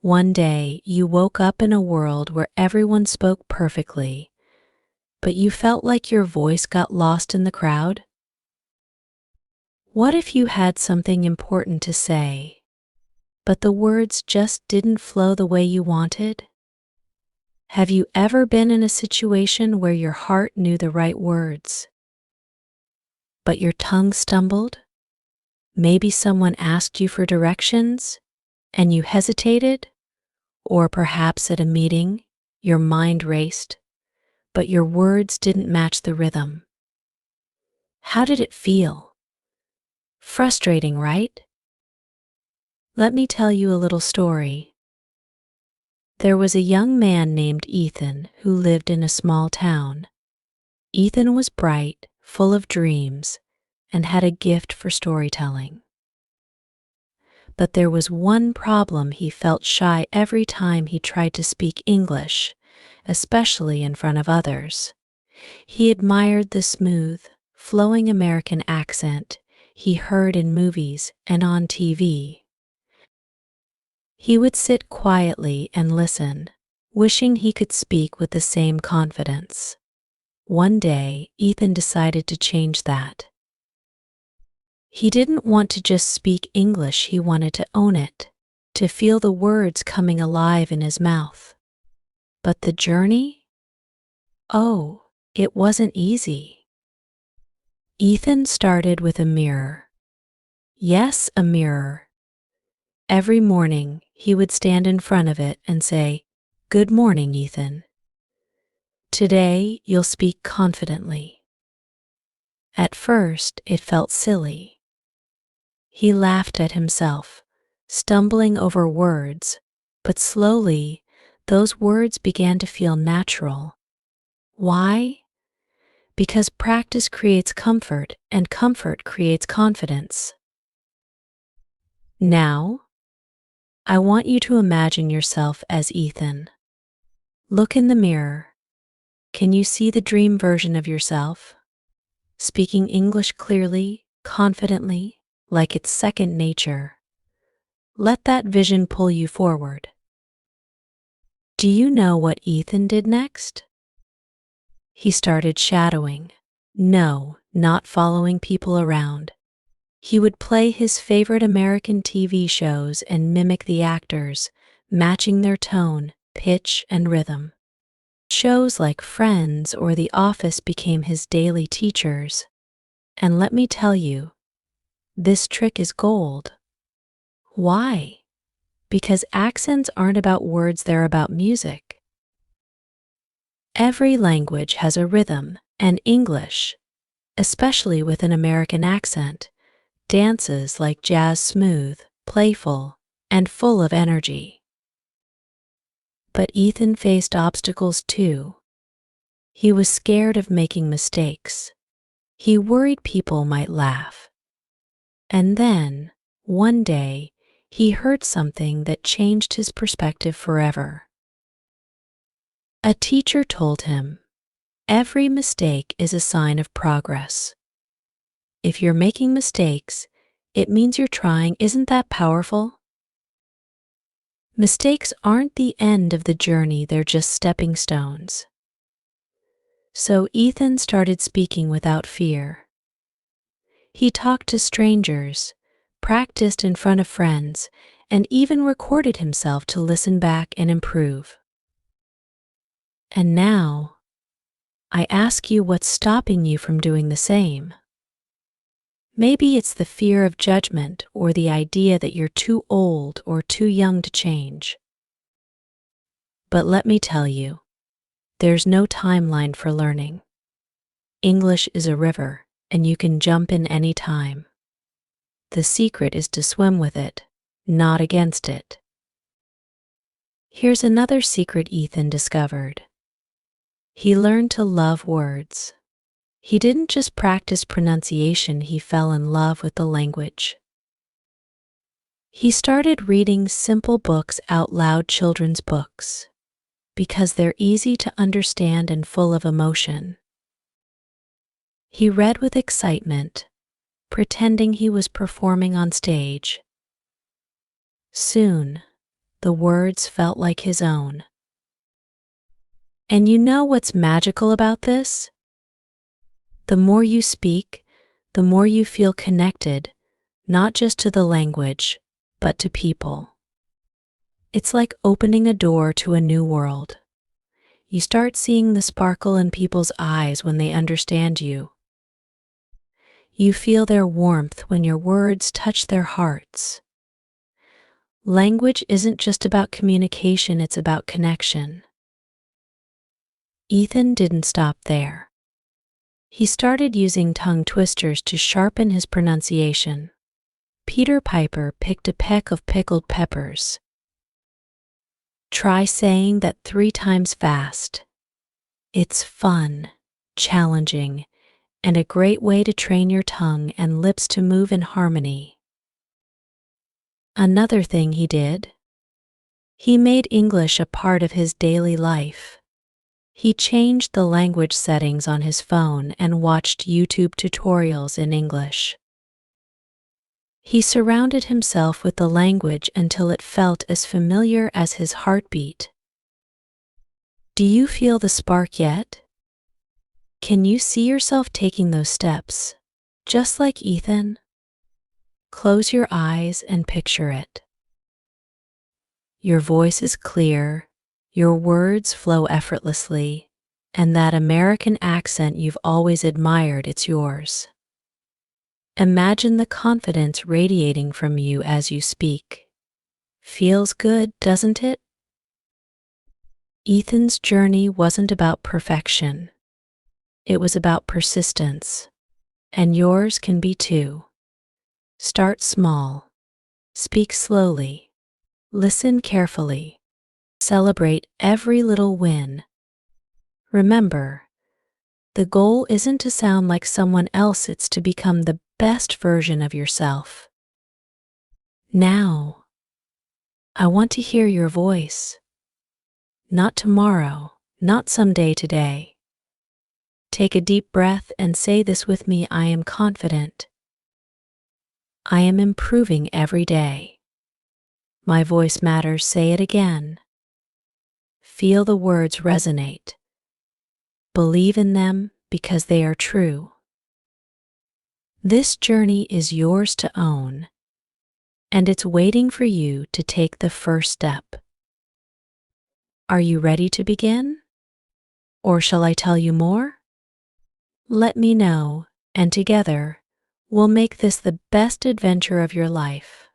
One day, you woke up in a world where everyone spoke perfectly, but you felt like your voice got lost in the crowd? What if you had something important to say, but the words just didn't flow the way you wanted? Have you ever been in a situation where your heart knew the right words, but your tongue stumbled? Maybe someone asked you for directions, and you hesitated? Or perhaps at a meeting, your mind raced, but your words didn't match the rhythm. How did it feel? Frustrating, right? Let me tell you a little story. There was a young man named Ethan who lived in a small town. Ethan was bright, full of dreams, and had a gift for storytelling. But there was one problem: he felt shy every time he tried to speak English, especially in front of others. He admired the smooth, flowing American accent he heard in movies and on TV. He would sit quietly and listen, wishing he could speak with the same confidence. One day, Ethan decided to change that. He didn't want to just speak English, he wanted to own it, to feel the words coming alive in his mouth. But the journey? Oh, it wasn't easy. Ethan started with a mirror. Yes, a mirror. Every morning, he would stand in front of it and say, "Good morning, Ethan. Today, you'll speak confidently." At first, it felt silly. He laughed at himself, stumbling over words, but slowly, those words began to feel natural. Why? Because practice creates comfort, and comfort creates confidence. Now, I want you to imagine yourself as Ethan. Look in the mirror. Can you see the dream version of yourself? Speaking English clearly, confidently, like it's second nature. Let that vision pull you forward. Do you know what Ethan did next? He started shadowing. No, not following people around. He would play his favorite American TV shows and mimic the actors, matching their tone, pitch, and rhythm. Shows like Friends or The Office became his daily teachers. And let me tell you, this trick is gold. Why? Because accents aren't about words, they're about music. Every language has a rhythm, and English, especially with an American accent, dances like jazz, smooth, playful, and full of energy. But Ethan faced obstacles too. He was scared of making mistakes. He worried people might laugh. And then, one day, he heard something that changed his perspective forever. A teacher told him, "Every mistake is a sign of progress. If you're making mistakes, it means you're trying." Isn't that powerful? Mistakes aren't the end of the journey, they're just stepping stones. So Ethan started speaking without fear. He talked to strangers, practiced in front of friends, and even recorded himself to listen back and improve. And now, I ask you, what's stopping you from doing the same? Maybe it's the fear of judgment or the idea that you're too old or too young to change. But let me tell you, there's no timeline for learning. English is a river, and you can jump in any time. The secret is to swim with it, not against it. Here's another secret Ethan discovered. He learned to love words. He didn't just practice pronunciation, he fell in love with the language. He started reading simple books out loud, children's books, because they're easy to understand and full of emotion. He read with excitement, pretending he was performing on stage. Soon, the words felt like his own. And you know what's magical about this? The more you speak, the more you feel connected, not just to the language, but to people. It's like opening a door to a new world. You start seeing the sparkle in people's eyes when they understand you. You feel their warmth when your words touch their hearts. Language isn't just about communication, it's about connection. Ethan didn't stop there. He started using tongue twisters to sharpen his pronunciation. Peter Piper picked a peck of pickled peppers. Try saying that 3 times fast. It's fun, challenging, and a great way to train your tongue and lips to move in harmony. Another thing he did, he made English a part of his daily life. He changed the language settings on his phone and watched YouTube tutorials in English. He surrounded himself with the language until it felt as familiar as his heartbeat. Do you feel the spark yet? Can you see yourself taking those steps, just like Ethan? Close your eyes and picture it. Your voice is clear, your words flow effortlessly, and that American accent you've always admired, it's yours. Imagine the confidence radiating from you as you speak. Feels good, doesn't it? Ethan's journey wasn't about perfection. It was about persistence, and yours can be too. Start small. Speak slowly. Listen carefully. Celebrate every little win. Remember, the goal isn't to sound like someone else, it's to become the best version of yourself. Now, I want to hear your voice. Not tomorrow, not someday, today. Take a deep breath and say this with me: I am confident. I am improving every day. My voice matters. Say it again. Feel the words resonate. Believe in them because they are true. This journey is yours to own, and it's waiting for you to take the first step. Are you ready to begin? Or shall I tell you more? Let me know, and together, we'll make this the best adventure of your life.